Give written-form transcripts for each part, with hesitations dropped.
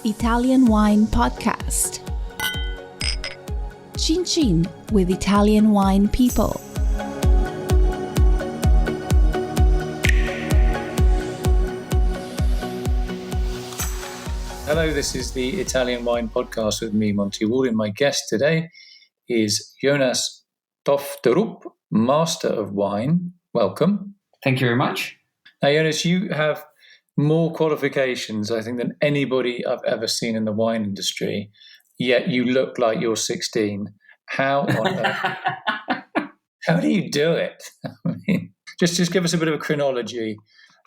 Italian Wine Podcast. Chin Chin with Italian wine people. Hello, this is the Italian Wine Podcast with me, Monty Waldin. My guest today is Jonas Tofterup, Master of Wine. Welcome. Thank you very much. Now, Jonas, you have more qualifications, I think, than anybody I've ever seen in the wine industry, yet you look like you're 16. How on earth? How do you do it? I mean, just give us a bit of a chronology.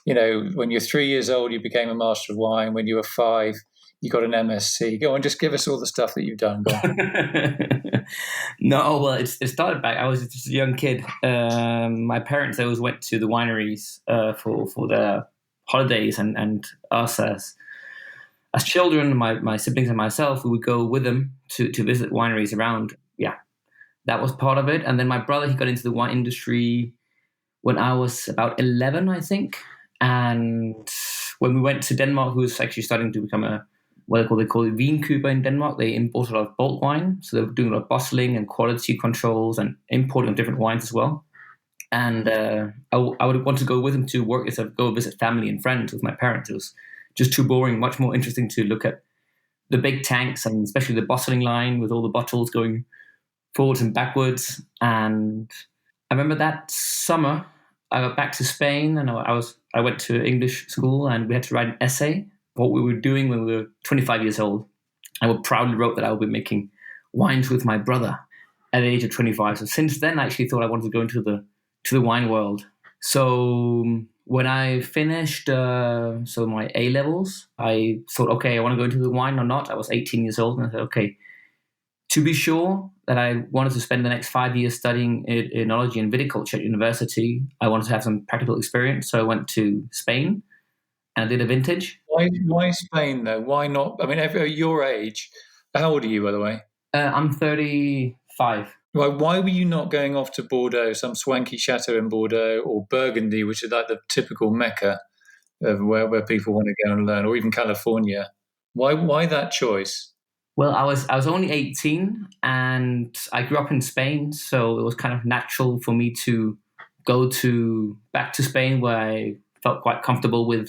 You know, when you're 3 years old, you became a Master of Wine. When you were 5, you got an MSc. Go on, just give us all the stuff that you've done. Go on. No, well, it started back. I was just a young kid. My parents always went to the wineries for their holidays, and us as children, my siblings and myself, we would go with them to visit wineries around. Yeah, that was part of it. And then my brother, he got into the wine industry when I was about 11, I think. And when we went to Denmark, who was actually starting to become what they call it Vinkuber in Denmark. They imported a lot of bulk wine, so they were doing a lot of bottling and quality controls and importing different wines as well. And I would want to go with him to work instead of go visit family and friends with my parents. It was just too boring. Much more interesting to look at the big tanks and especially the bottling line with all the bottles going forwards and backwards. And I remember that summer I got back to Spain, and I went to English school, and we had to write an essay what we were doing when we were 25 years old. I proudly wrote that I would be making wines with my brother at the age of 25. So since then, I actually thought I wanted to go into the wine world. So when I finished my A-levels, I thought, okay, I want to go into the wine or not. I was 18 years old, and I said, okay, to be sure that I wanted to spend the next 5 years studying enology and viticulture at university, I wanted to have some practical experience. So I went to Spain and I did a vintage. Why Spain, though? Why not? I mean, at your age, how old are you, by the way? I'm 35. Why were you not going off to Bordeaux, some swanky chateau in Bordeaux, or Burgundy, which is like the typical mecca of where people want to go and learn, or even California? Why that choice? Well, I was only 18, and I grew up in Spain, so it was kind of natural for me to go back to Spain, where I felt quite comfortable with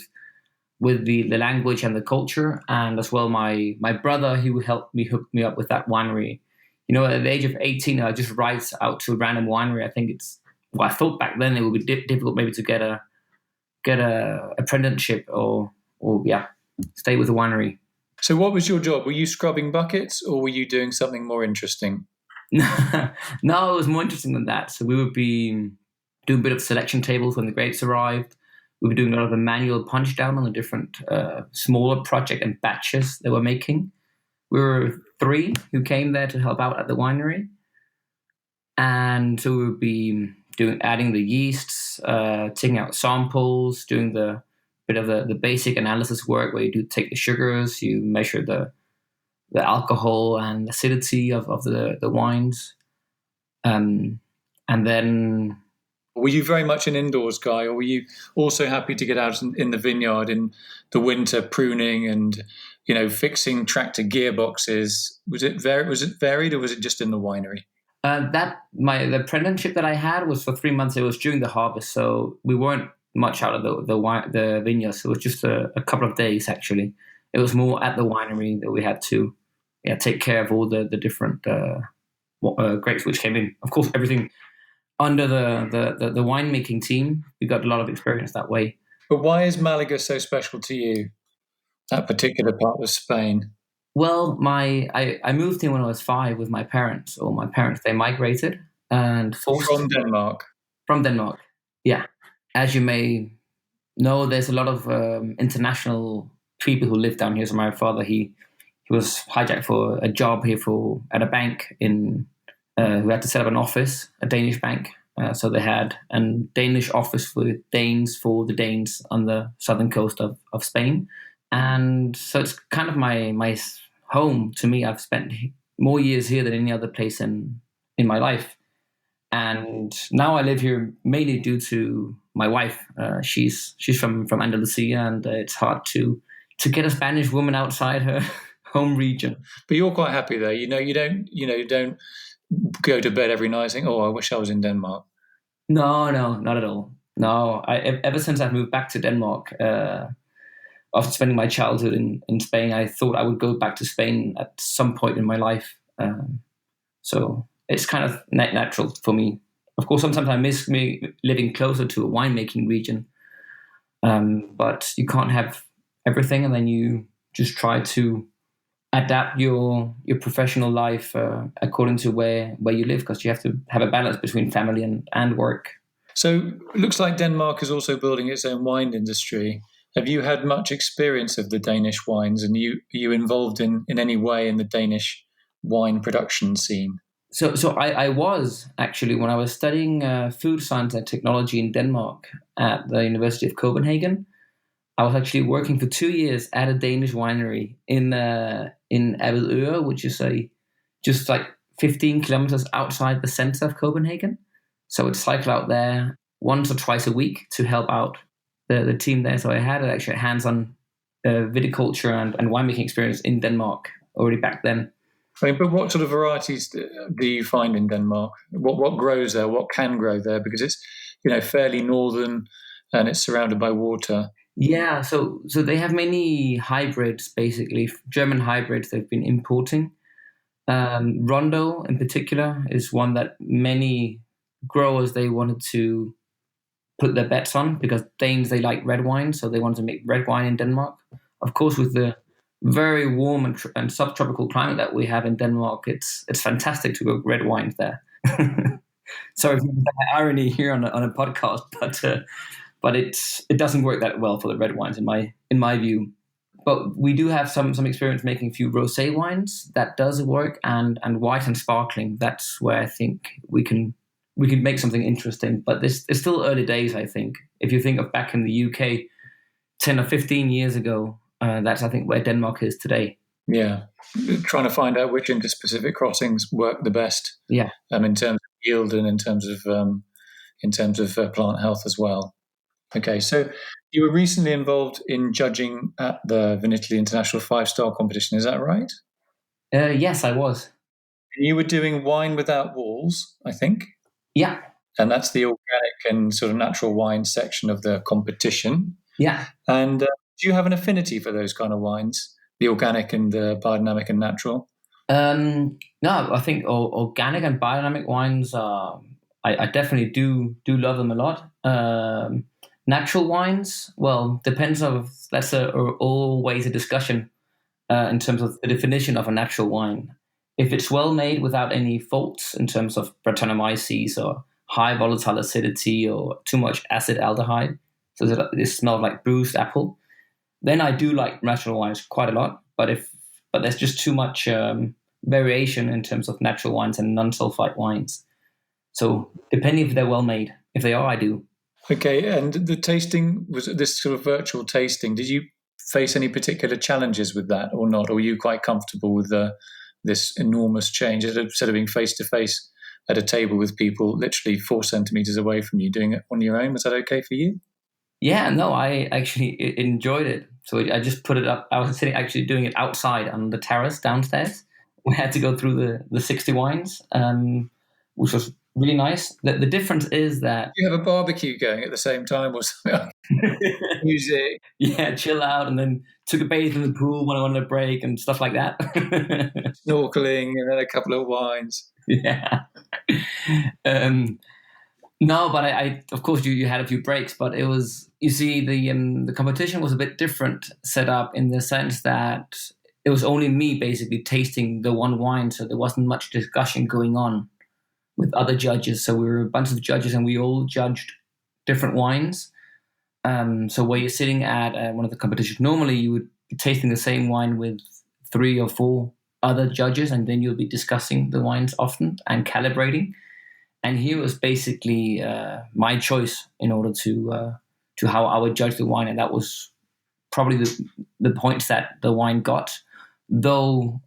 the language and the culture, and as well my brother, he would help me hook me up with that winery. You know, at the age of 18, I just write out to a random winery. I think I thought back then it would be difficult maybe to get a apprenticeship or stay with a winery. So what was your job? Were you scrubbing buckets, or were you doing something more interesting? No, it was more interesting than that. So we would be doing a bit of selection tables when the grapes arrived. We were doing a lot of the manual punch down on the different smaller project and batches they were making. We were 3 who came there to help out at the winery. And so we would be adding the yeasts, taking out samples, doing the bit of the basic analysis work where you do take the sugars, you measure the alcohol and acidity of the wines. And then... Were you very much an indoors guy, or were you also happy to get out in the vineyard in the winter, pruning and, you know, fixing tractor gearboxes? Was it varied, or was it just in the winery? The apprenticeship that I had was for 3 months. It was during the harvest, so we weren't much out of the vineyard. So it was just a couple of days actually. It was more at the winery that we had to take care of all the different grapes which came in. Of course, everything under the winemaking team. We got a lot of experience that way. But why is Malaga so special to you, that particular part of Spain? Well, I moved here when I was 5 with my parents. Or my parents, they migrated and From Denmark? From Denmark, yeah. As you may know, there's a lot of international people who live down here. So my father, he was hijacked for a job here at a bank who had to set up an office, a Danish bank. So they had a Danish office for the Danes on the southern coast of Spain. And so it's kind of my home to me. I've spent more years here than any other place in my life. And now I live here mainly due to my wife. She's from Andalucía, and it's hard to to get a Spanish woman outside her home region. But you're quite happy there. You don't go to bed every night saying, "Oh, I wish I was in Denmark." No, not at all. No, ever since I've moved back to Denmark, after spending my childhood in Spain, I thought I would go back to Spain at some point in my life. So it's kind of natural for me. Of course, sometimes I miss me living closer to a winemaking region, but you can't have everything, and then you just try to adapt your professional life according to where you live, because you have to have a balance between family and work. So it looks like Denmark is also building its own wine industry. Have you had much experience of the Danish wines, and are you involved in any way in the Danish wine production scene? So I was actually, when I was studying food science and technology in Denmark at the University of Copenhagen, I was actually working for 2 years at a Danish winery in Avedøre, which is just like 15 kilometers outside the center of Copenhagen. So I'd cycle out there once or twice a week to help out the team there. So I had actually hands-on viticulture and winemaking experience in Denmark already back then. But what sort of varieties do you find in Denmark? What grows there? What can grow there? Because it's fairly northern and it's surrounded by water. Yeah, so they have many hybrids, basically German hybrids they've been importing. Rondo in particular is one that many growers they wanted to put their bets on, because Danes, they like red wine, so they wanted to make red wine in Denmark. Of course, with the very warm and subtropical climate that we have in Denmark, it's fantastic to grow red wines there. Sorry for the irony here on a podcast, but it doesn't work that well for the red wines in my view. But we do have some experience making a few rosé wines that does work, and white and sparkling. That's where I think we can make something interesting. But it's still early days, I think. If you think of back in the UK 10 or 15 years ago, that's, I think, where Denmark is today. Yeah, trying to find out which interspecific crossings work the best. Yeah, in terms of yield and in terms of plant health as well. Okay, so you were recently involved in judging at the Vinitaly International 5-star competition. Is that right? Yes, I was. You were doing wine without walls, I think. Yeah, and that's the organic and sort of natural wine section of the competition. Yeah. And do you have an affinity for those kind of wines, the organic and the biodynamic and natural? No, I think organic and biodynamic wines I definitely do love them a lot. Natural wines, well, depends on, that's always a discussion in terms of the definition of a natural wine. If it's well made without any faults in terms of Brettanomyces or high volatile acidity or too much acid aldehyde, so that it smells like bruised apple, then I do like natural wines quite a lot. But there's just too much variation in terms of natural wines and non-sulfite wines. So depending if they're well made, if they are, I do. Okay, and the tasting, was this sort of virtual tasting, did you face any particular challenges with that or not? Or were you quite comfortable with this enormous change instead of being face-to-face at a table with people literally 4 centimeters away from you, doing it on your own? Was that okay for you? Yeah, no, I actually enjoyed it. So I just put it up. I was actually doing it outside on the terrace downstairs. We had to go through the 60 wines, which was really nice. The difference is that you have a barbecue going at the same time or something. Music. Yeah, chill out, and then took a bathe in the pool when I wanted a break and stuff like that. Snorkeling and then a couple of wines. Yeah. No, but I of course you had a few breaks, but it was, you see, the competition was a bit different set up in the sense that it was only me basically tasting the one wine, so there wasn't much discussion going on with other judges. So we were a bunch of judges and we all judged different wines. So where you're sitting at one of the competitions, normally you would be tasting the same wine with 3 or 4 other judges, and then you'll be discussing the wines often and calibrating. And here was basically my choice in order to how I would judge the wine, and that was probably the points that the wine got. Though,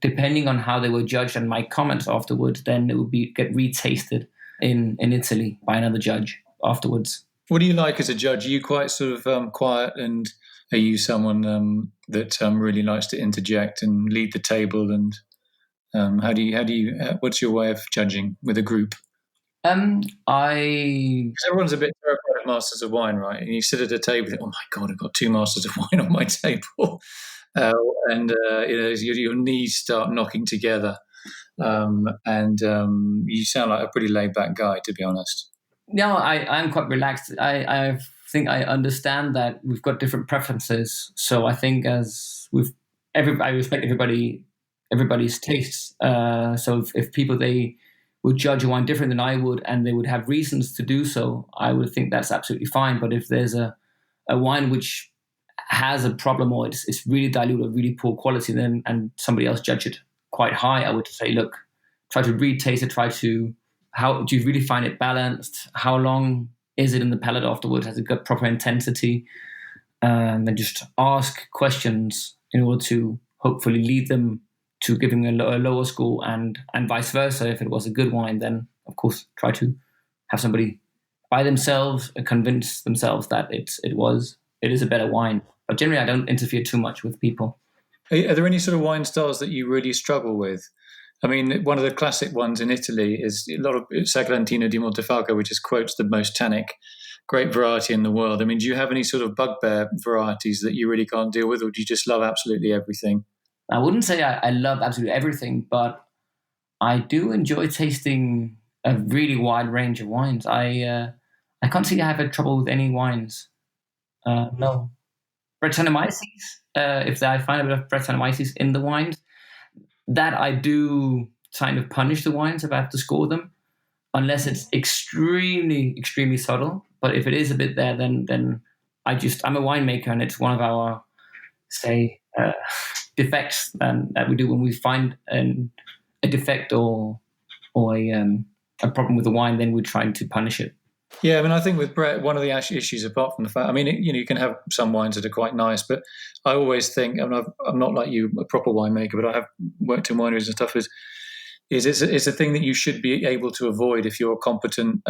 depending on how they were judged and my comments afterwards, then it would get retasted in Italy by another judge afterwards. What do you like as a judge? Are you quite sort of quiet, and are you someone that really likes to interject and lead the table? And what's your way of judging with a group? I 'Cause everyone's a bit terrified of Masters of Wine, right? And you sit at a table, and think, oh my God, I've got 2 Masters of Wine on my table. Uh, your knees start knocking together. You sound like a pretty laid back guy, to be honest. No, I'm quite relaxed. I think I understand that we've got different preferences. So I think I respect everybody's tastes. So if people, they would judge a wine different than I would, and they would have reasons to do so, I would think that's absolutely fine. But if there's a wine which has a problem, or it's really dilute or really poor quality, then and somebody else judge it quite high, I would say, look, try to re-taste it. How do you really find it balanced? How long is it in the palate afterwards? Has it got proper intensity? And then just ask questions in order to hopefully lead them to giving a lower score, and vice versa. If it was a good wine, then of course try to have somebody by themselves convince themselves that it is a better wine. But generally, I don't interfere too much with people. Are there any sort of wine styles that you really struggle with? I mean, one of the classic ones in Italy is a lot of Sagrantino di Montefalco, which is quotes the most tannic grape variety in the world. I mean, do you have any sort of bugbear varieties that you really can't deal with, or do you just love absolutely everything? I wouldn't say I love absolutely everything, but I do enjoy tasting a really wide range of wines. I can't see I have trouble with any wines. No. Brettanomyces, if I find a bit of Brettanomyces in the wines, that I do kind of punish the wines if I have to score them, unless it's extremely, extremely subtle. But if it is a bit there, then I'm a winemaker, and it's one of our, say, defects that we do when we find a defect or a problem with the wine, then we're trying to punish it. Yeah, I mean, I think with Brett, one of the issues, apart from the fact, I mean, you can have some wines that are quite nice, but I always think, I mean, I'm not like you, a proper winemaker, but I have worked in wineries and stuff. It's a thing that you should be able to avoid if you're a competent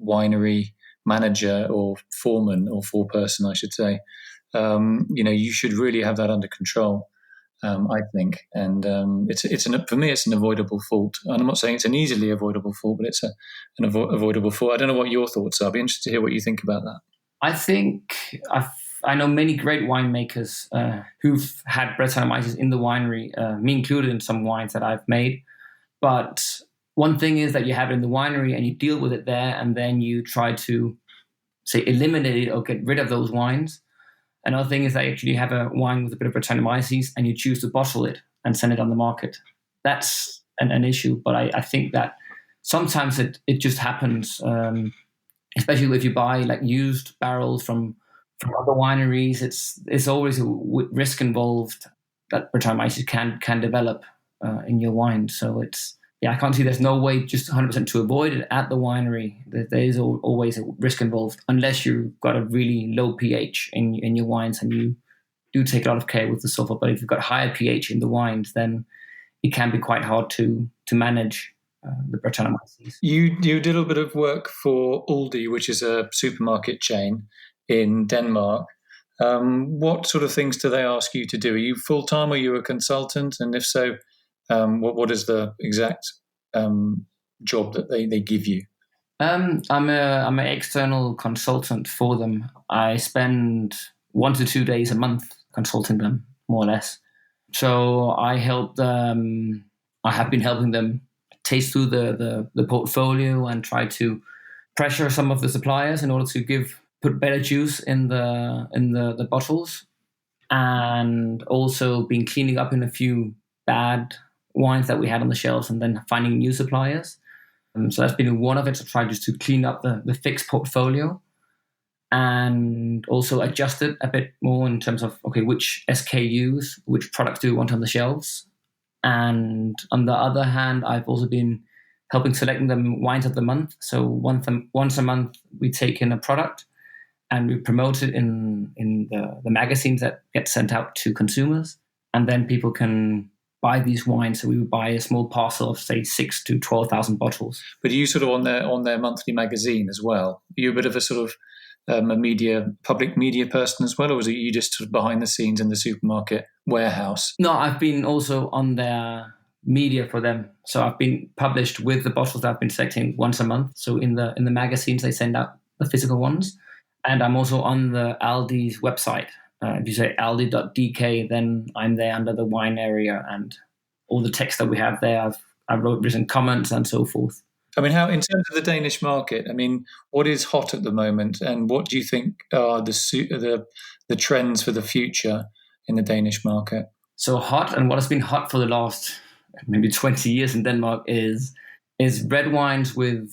winery manager or foreman, or foreperson, I should say. You should really have that under control. I think, and for me, it's an avoidable fault. And I'm not saying it's an easily avoidable fault, but it's an avoidable fault. I don't know what your thoughts are. I'd be interested to hear what you think about that. I think I know many great winemakers who've had Brettanomyces in the winery, me included, in some wines that I've made. But one thing is that you have it in the winery and you deal with it there, and then you try to, say, eliminate it or get rid of those wines. Another thing is that you actually have a wine with a bit of Brettanomyces and you choose to bottle it and send it on the market. That's an issue, but I think that sometimes it just happens, especially if you buy like used barrels from other wineries. It's always a risk involved that Brettanomyces can develop in your wine. So I can't see there's no way just 100% to avoid it at the winery. There is always a risk involved, unless you've got a really low pH in your wines and you do take a lot of care with the sulfur. But if you've got higher pH in the wines, then it can be quite hard to manage the Brettanomyces. You did a little bit of work for Aldi, which is a supermarket chain in Denmark. What sort of things do they ask you to do? Are you full-time, or are you a consultant? And if so, what is the exact job that they give you? I'm an external consultant for them. I spend 1 to 2 days a month consulting them, more or less. So I help them. I have been helping them taste through the portfolio and try to pressure some of the suppliers in order to put better juice in the bottles, and also been cleaning up in a few bad wines that we had on the shelves, and then finding new suppliers. So that's been one of it, to try just to clean up the fixed portfolio, and also adjust it a bit more in terms of, okay, which SKUs, which products do we want on the shelves. And on the other hand, I've also been helping selecting them wines of the month. So once a month, we take in a product and we promote it in the magazines that get sent out to consumers. And then people can buy these wines. So we would buy a small parcel of, say, 6,000 to 12,000 bottles. But are you sort of on their monthly magazine as well? Are you a bit of a sort of public media person as well, or was it you just sort of behind the scenes in the supermarket warehouse? No, I've been also on their media for them. So I've been published with the bottles that I've been selecting once a month. So in the magazines, they send out the physical ones. And I'm also on the Aldi's website. If you say aldi.dk, then I'm there under the wine area, and all the text that we have there, I've written comments and so forth. I mean, how in terms of the Danish market? I mean, what is hot at the moment, and what do you think are the trends for the future in the Danish market? So hot, and what has been hot for the last maybe 20 years in Denmark is red wines with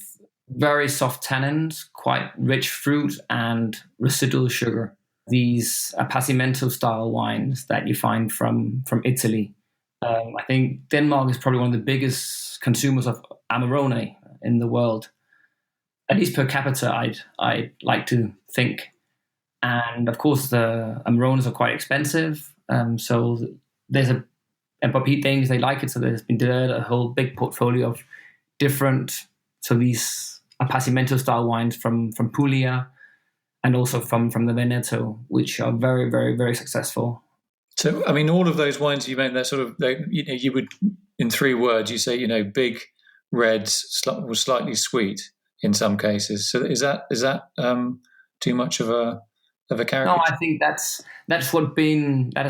very soft tannins, quite rich fruit, and residual sugar. These appassimento style wines that you find from Italy. I think Denmark is probably one of the biggest consumers of Amarone in the world, at least per capita, I'd like to think. And of course, the Amarones are quite expensive. So there's but Danes, they like it. So there's been developed a whole big portfolio of different, so these appassimento style wines from Puglia, and also from the Veneto, which are very, very, very successful. So, I mean, all of those wines you made, they're sort of, you would, in 3 words, you say, big, reds, slightly sweet in some cases. So is that too much of a character? No, I think that has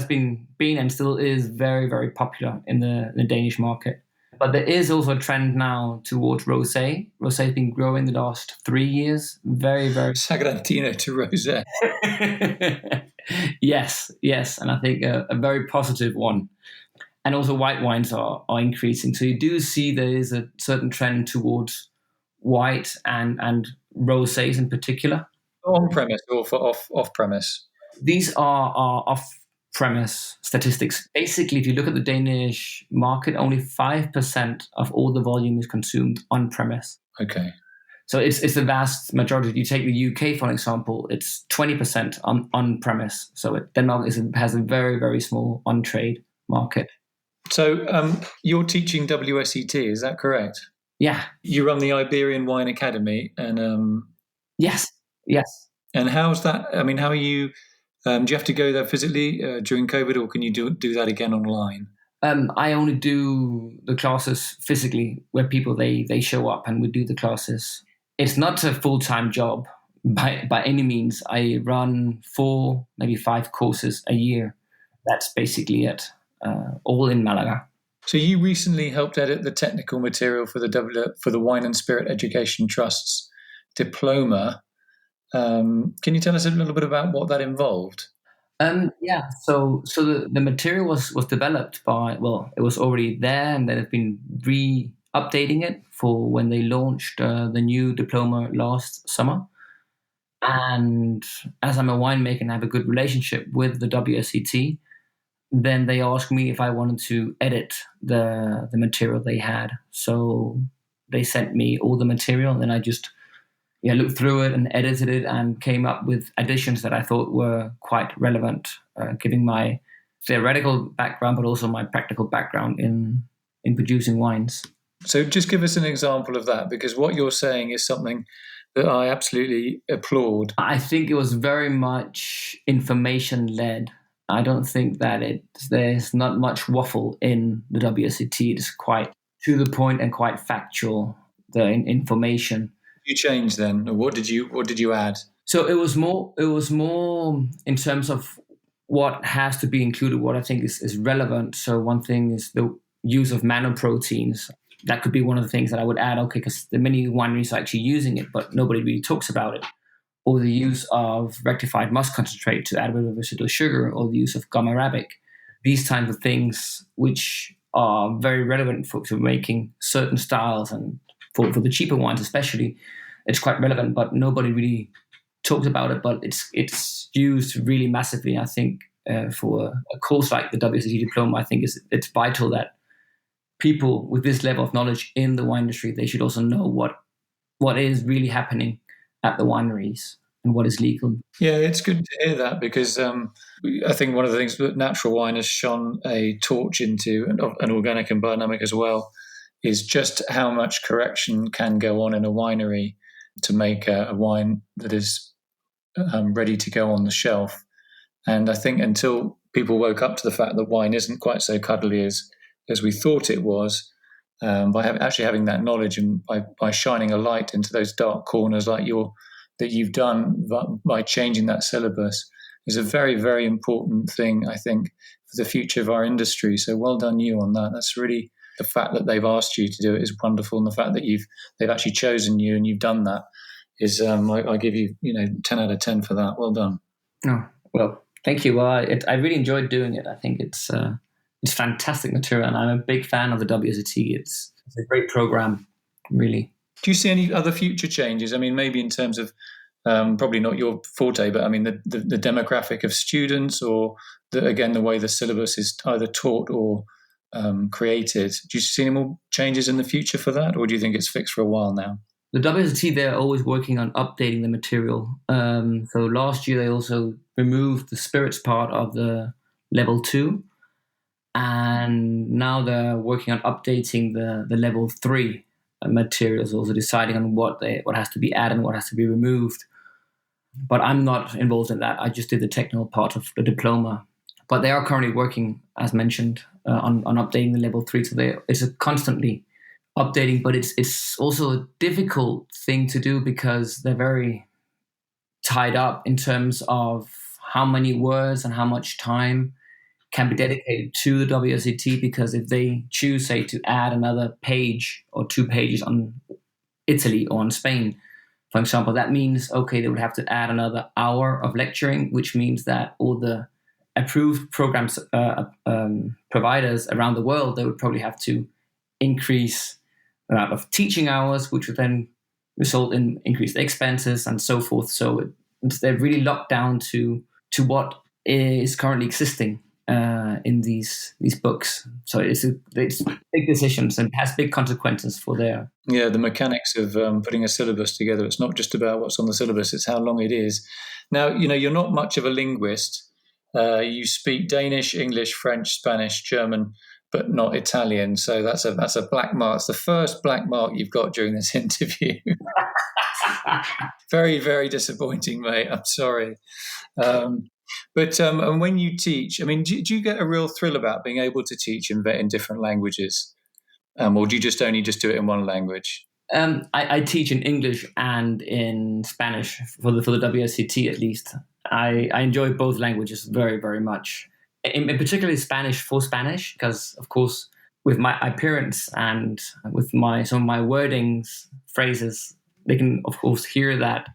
been and still is very, very popular in the Danish market. But there is also a trend now towards rosé. Rosé has been growing the last 3 years. Very, very... Sagrantino to rosé. Yes. And I think a very positive one. And also white wines are increasing. So you do see there is a certain trend towards white and rosés in particular. On-premise or for off-premise? These are off-premise statistics. Basically, if you look at the Danish market, only 5% of all the volume is consumed on-premise. Okay. So it's the vast majority. You take the UK, for example, it's 20% on-premise. So Denmark has a very, very small on-trade market. So you're teaching WSET, is that correct? Yeah. You run the Iberian Wine Academy, and Yes. And how's that? I mean, how are you? Do you have to go there physically during COVID, or can you do that again online? I only do the classes physically, where people they show up and we do the classes. It's not a full-time job by any means. I run 4, maybe 5 courses a year. That's basically it, all in Malaga. So you recently helped edit the technical material for the Wine and Spirit Education Trust's diploma. Can you tell us a little bit about what that involved? Yeah. So the material was developed it was already there, and then they've been updating it for when they launched the new diploma last summer. And as I'm a winemaker and I have a good relationship with the WSET, then they asked me if I wanted to edit the material they had. So they sent me all the material, and then I just looked through it and edited it and came up with additions that I thought were quite relevant, giving my theoretical background, but also my practical background in producing wines. So just give us an example of that, because what you're saying is something that I absolutely applaud. I think it was very much information-led. I don't think that there's not much waffle in the WSET. It's quite to the point and quite factual, the information. You changed then, or what did you add? So it was more in terms of what has to be included, what I think is relevant. So one thing is the use of nanoproteins. That could be one of the things that I would add, okay, because many wineries are actually using it, but nobody really talks about it. Or the use of rectified must concentrate to add a bit of residual sugar, or the use of gum arabic. These types of things, which are very relevant for making certain styles, and for the cheaper wines especially, it's quite relevant, but nobody really talks about it. But it's used really massively. I think for a course like the WSET diploma, I think it's vital that people with this level of knowledge in the wine industry, they should also know what is really happening at the wineries what is legal. Yeah, it's good to hear that, because I think one of the things that natural wine has shone a torch into, and organic and biodynamic as well, is just how much correction can go on in a winery to make a wine that is ready to go on the shelf. And I think until people woke up to the fact that wine isn't quite so cuddly as we thought it was, by actually having that knowledge, and by shining a light into those dark corners that you've done by changing that syllabus, is a very, very important thing, I think, for the future of our industry. So well done you on that. That's really, the fact that they've asked you to do it is wonderful, and the fact that they've actually chosen you and you've done that is, I give you 10 out of 10 for that. Well done. Oh, well, thank you. Well, I really enjoyed doing it. I think it's fantastic material, and I'm a big fan of the WSET. It's a great program, really. Do you see any other future changes? I mean, maybe in terms of probably not your forte, but I mean the demographic of students, or the way the syllabus is either taught or created. Do you see any more changes in the future for that, or do you think it's fixed for a while now? The WSET, they're always working on updating the material. So last year they also removed the spirits part of the level 2, and now they're working on updating the level 3 materials, also deciding on what has to be added and what has to be removed. But I'm not involved in that. I just did the technical part of the diploma. But they are currently working, as mentioned, on updating the level 3. So it's a constantly updating, but it's also a difficult thing to do because they're very tied up in terms of how many words and how much time can be dedicated to the WSET, because if they choose, say, to add another page or 2 pages on Italy or on Spain, for example, that means, okay, they would have to add another hour of lecturing, which means that all the approved programs providers around the world, they would probably have to increase the amount of teaching hours, which would then result in increased expenses and so forth. So they're really locked down to what is currently existing in these books. So it's big decisions and has big consequences for their... Yeah, the mechanics of putting a syllabus together. It's not just about what's on the syllabus, it's how long it is. Now, you're not much of a linguist. You speak Danish, English, French, Spanish, German, but not Italian. So that's a black mark. It's the first black mark you've got during this interview. Very, very disappointing, mate. I'm sorry. But and when you teach, I mean, do you get a real thrill about being able to teach in different languages? Or do you just only do it in one language? I teach in English and in Spanish for the WSET, at least. I enjoy both languages very, very much. In particularly Spanish, because, of course, with my appearance and with some of my wordings, phrases, they can, of course, hear that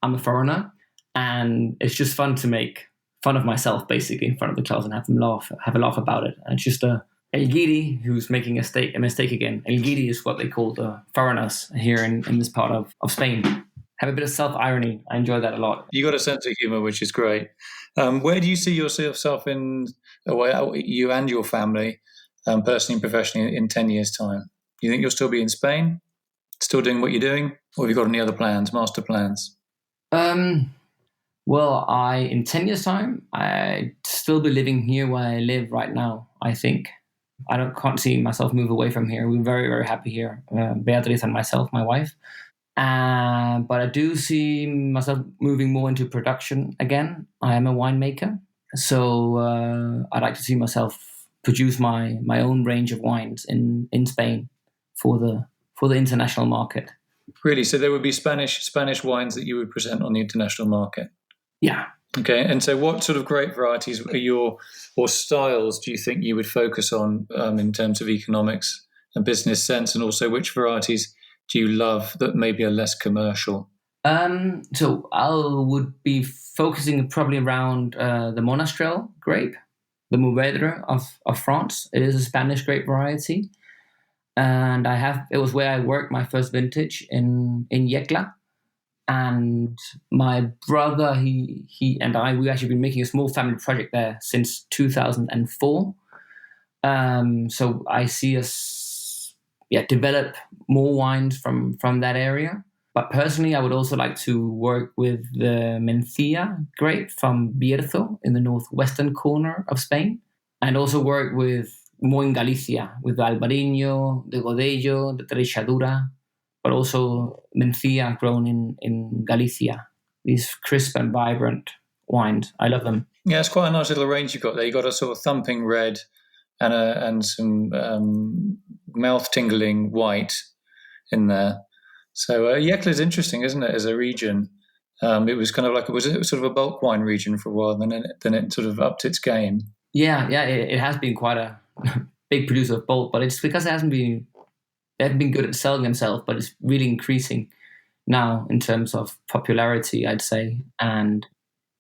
I'm a foreigner. And it's just fun to make fun of myself, basically, in front of the class and have a laugh about it. And it's just El Guiri who's making a mistake again. El Guiri is what they call the foreigners here in this part of Spain. Have a bit of self-irony. I enjoy that a lot. You got a sense of humour, which is great. Where do you see yourself you and your family, personally and professionally, in 10 years' time? Do you think you'll still be in Spain, still doing what you're doing? Or have you got any other plans, master plans? Well, in 10 years' time, I'd still be living here where I live right now, I think. Can't see myself move away from here. We're very, very happy here, Beatriz and myself, my wife. But I do see myself moving more into production again. I am a winemaker, so I'd like to see myself produce my own range of wines in Spain for the international market. Really? So there would be Spanish wines that you would present on the international market? Yeah. Okay. And so what sort of grape varieties or styles do you think you would focus on in terms of economics and business sense, and also which varieties do you love that maybe are less commercial? So I would be focusing probably around the Monastrell grape, the Mourvedre of France. It is a Spanish grape variety. And it was where I worked my first vintage in Yecla. And my brother, he and I, we've actually been making a small family project there since 2004. So I see us develop more wines from that area. But personally, I would also like to work with the Mencía grape from Bierzo in the northwestern corner of Spain, and also work with more in Galicia, with the Albariño, the Godello, the Treixadura, but also Mencía grown in Galicia. These crisp and vibrant wines. I love them. Yeah, it's quite a nice little range you've got there. You've got a sort of thumping red and some mouth-tingling white in there. So Yekla is interesting, isn't it, as a region? It was kind of like, it was sort of a bulk wine region for a while, then it sort of upped its game. Yeah, it has been quite a big producer of bulk, but it's because they haven't been good at selling themselves, but it's really increasing now in terms of popularity, I'd say. And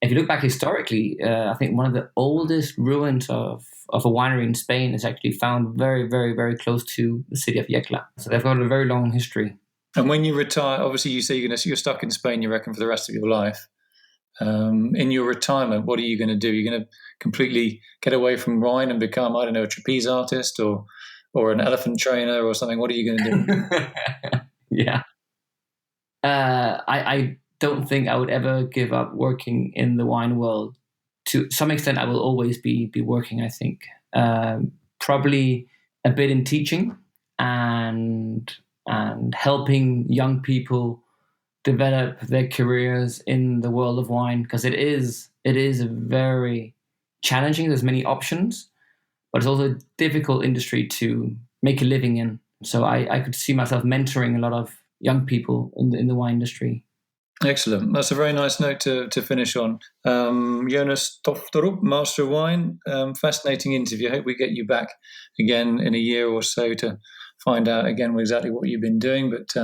if you look back historically, I think one of the oldest ruins of a winery in Spain is actually found very, very, very close to the city of Yekla. So they've got a very long history. And when you retire, obviously you say you're stuck in Spain, you reckon, for the rest of your life. In your retirement, what are you going to do? You're going to completely get away from wine and become, I don't know, a trapeze artist or an elephant trainer or something? What are you going to do? Yeah. I don't think I would ever give up working in the wine world. To some extent, I will always be working, I think. Probably a bit in teaching and helping young people develop their careers in the world of wine, because it is a very challenging. There's many options, but it's also a difficult industry to make a living in. So I could see myself mentoring a lot of young people in the wine industry. Excellent. That's a very nice note to finish on. Jonas Tofterup, Master of Wine. Fascinating interview. I hope we get you back again in a year or so to find out again exactly what you've been doing. But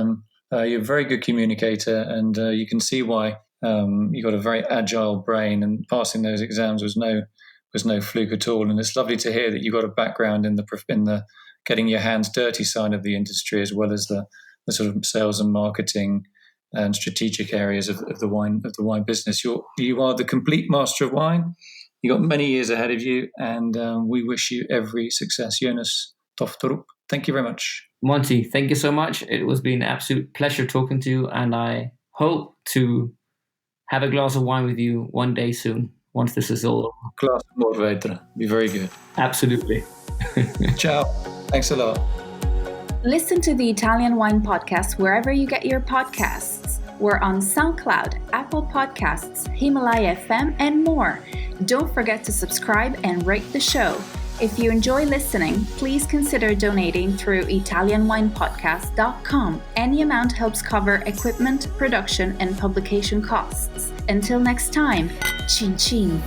you're a very good communicator, and you can see why you've got a very agile brain, and passing those exams was no fluke at all. And it's lovely to hear that you've got a background in the getting your hands dirty side of the industry, as well as the sort of sales and marketing and strategic areas of the wine business. You are the complete master of wine. You've got many years ahead of you, and we wish you every success. Jonas Tofterup, thank you very much. Monty, thank you so much. It was been an absolute pleasure talking to you, and I hope to have a glass of wine with you one day soon, once this is all over. Glass of Morvedra. Be very good. Absolutely. Ciao. Thanks a lot. Listen to the Italian Wine Podcast wherever you get your podcasts. We're on SoundCloud, Apple Podcasts, Himalaya FM, and more. Don't forget to subscribe and rate the show. If you enjoy listening, please consider donating through ItalianWinePodcast.com. Any amount helps cover equipment, production, and publication costs. Until next time, chin chin.